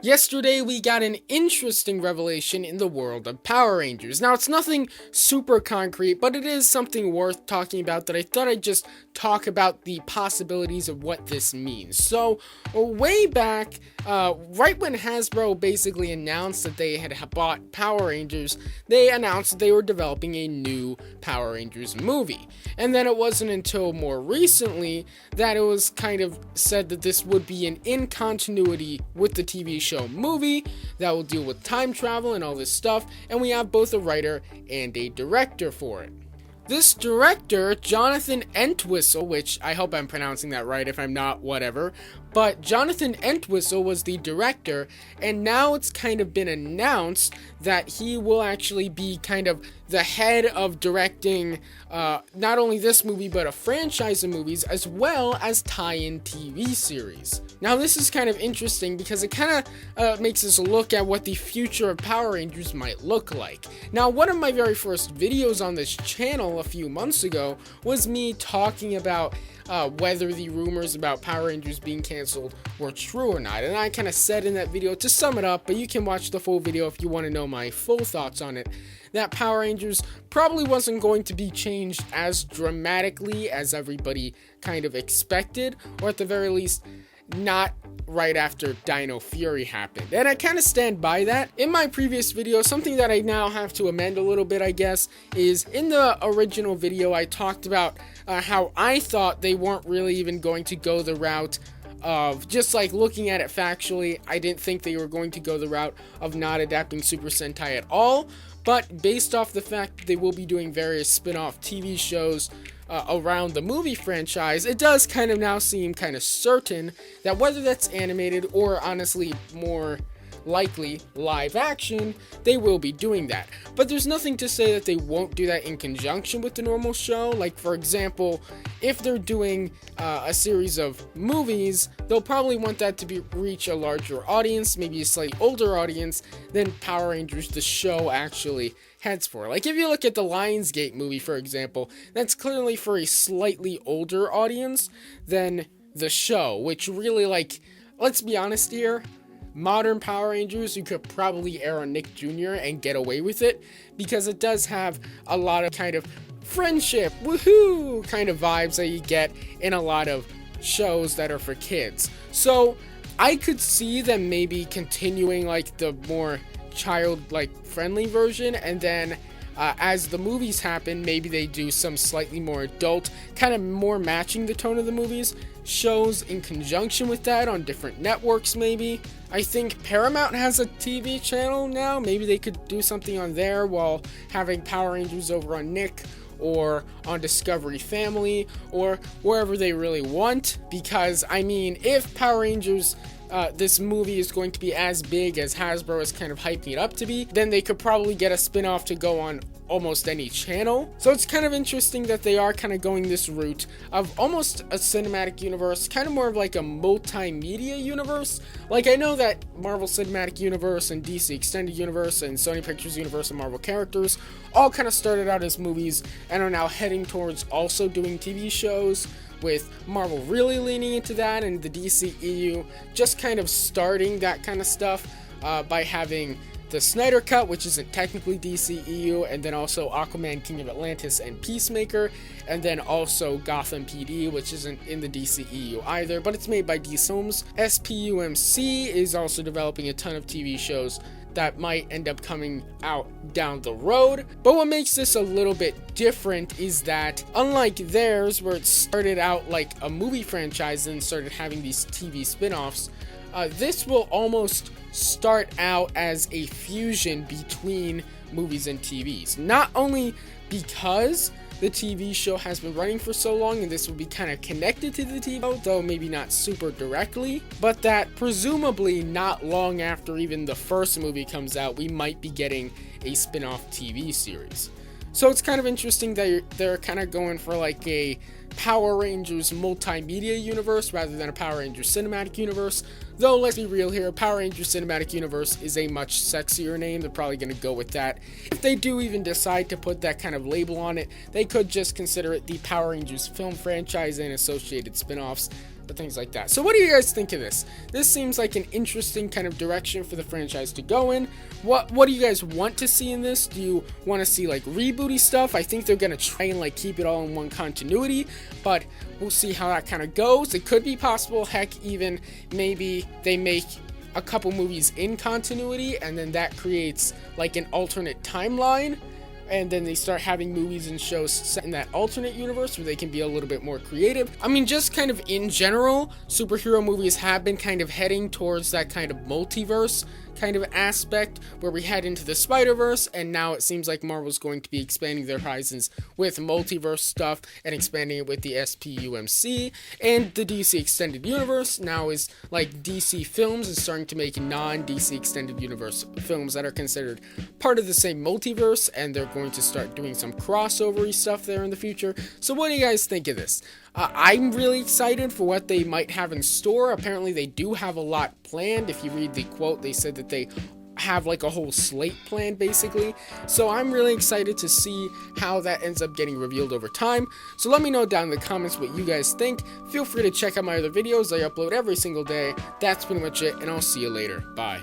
Yesterday, we got an interesting revelation in the world of Power Rangers. Now, it's nothing super concrete, but it is something worth talking about that I thought I'd just talk about the possibilities of what this means. So, way back, right when Hasbro basically announced that they had bought Power Rangers, they announced that they were developing a new Power Rangers movie. And then it wasn't until more recently that it was kind of said that this would be an in continuity with the TV show movie that will deal with time travel and all this stuff, and we have both a writer and a director for it. This director, Jonathan Entwistle, which I hope I'm pronouncing that right, if I'm not, whatever, but Jonathan Entwistle was the director, and now it's kind of been announced that he will actually be kind of the head of directing not only this movie, but a franchise of movies, as well as tie-in TV series. Now, this is kind of interesting because it kind of makes us look at what the future of Power Rangers might look like. Now, one of my very first videos on this channel a few months ago was me talking about whether the rumors about Power Rangers being canceled were true or not. And I kind of said in that video, to sum it up, but you can watch the full video if you want to know my full thoughts on it, that Power Rangers probably wasn't going to be changed as dramatically as everybody kind of expected, or at the very least, not right after Dino Fury happened. And I kind of stand by that. In my previous video, something that I now have to amend a little bit, I guess, is in the original video I talked about how I thought they weren't really even going to go the route of just like looking at it factually. I didn't think they were going to go the route of not adapting Super Sentai at all, but based off the fact that they will be doing various spin-off TV shows around the movie franchise, it does kind of now seem kind of certain that whether that's animated or honestly more likely live action, they will be doing that. But there's nothing to say that they won't do that in conjunction with the normal show. Like, for example, if they're doing a series of movies, they'll probably want that to reach a larger audience, maybe a slightly older audience than Power Rangers the show actually heads for. Like, if you look at the Lionsgate movie, for example, that's clearly for a slightly older audience than the show, which really, like, let's be honest here, modern Power Rangers, you could probably air on Nick Jr. and get away with it, because it does have a lot of kind of friendship, woohoo, kind of vibes that you get in a lot of shows that are for kids. So, I could see them maybe continuing, like, the more child-like friendly version, and then as the movies happen, maybe they do some slightly more adult, kind of more matching the tone of the movies, shows in conjunction with that on different networks maybe. I think Paramount has a TV channel now, maybe they could do something on there while having Power Rangers over on Nick, or on Discovery Family, or wherever they really want, because, I mean, if Power Rangers this movie is going to be as big as Hasbro is kind of hyping it up to be, then they could probably get a spin-off to go on almost any channel. So it's kind of interesting that they are kind of going this route of almost a cinematic universe, kind of more of like a multimedia universe. Like, I know that Marvel Cinematic Universe and DC Extended Universe and Sony Pictures Universe and Marvel characters all kind of started out as movies and are now heading towards also doing TV shows, with Marvel really leaning into that, and the DCEU just kind of starting that kind of stuff by having the Snyder Cut, which isn't technically DCEU, and then also Aquaman, King of Atlantis, and Peacemaker, and then also Gotham PD, which isn't in the DCEU either, but it's made by DC Films. SPUMC is also developing a ton of TV shows that might end up coming out down the road. But what makes this a little bit different is that, unlike theirs, where it started out like a movie franchise and started having these TV spin-offs, this will almost start out as a fusion between movies and TVs. Not only because the TV show has been running for so long and this will be kind of connected to the TV, though maybe not super directly, but that presumably not long after even the first movie comes out, we might be getting a spin-off TV series. So it's kind of interesting that they're kind of going for like a Power Rangers multimedia universe rather than a Power Rangers cinematic universe. Though, let's be real here, Power Rangers Cinematic Universe is a much sexier name. They're probably going to go with that. If they do even decide to put that kind of label on it, they could just consider it the Power Rangers film franchise and associated spin-offs. or things like that. So what do you guys think of this? This seems like an interesting kind of direction for the franchise to go in. What do you guys want to see in this? Do you want to see like rebooty stuff? I think they're gonna try and like keep it all in one continuity, but we'll see how that kind of goes. It could be possible, heck, even maybe they make a couple movies in continuity, and then that creates like an alternate timeline, and then they start having movies and shows set in that alternate universe where they can be a little bit more creative. I mean, just kind of in general, superhero movies have been kind of heading towards that kind of multiverse kind of aspect where we head into the Spider-Verse, and now it seems like Marvel's going to be expanding their horizons with multiverse stuff and expanding it with the SPUMC, and the DC Extended Universe now is like DC Films is starting to make non-DC Extended Universe films that are considered part of the same multiverse, and they're going to start doing some crossover-y stuff there in the future. So what do you guys think of this? I'm really excited for what they might have in store. Apparently they do have a lot planned. If you read the quote, they said that they have like a whole slate planned basically. So I'm really excited to see how that ends up getting revealed over time. So let me know down in the comments what you guys think. Feel free to check out my other videos. I upload every single day. That's pretty much it, and I'll see you later. Bye.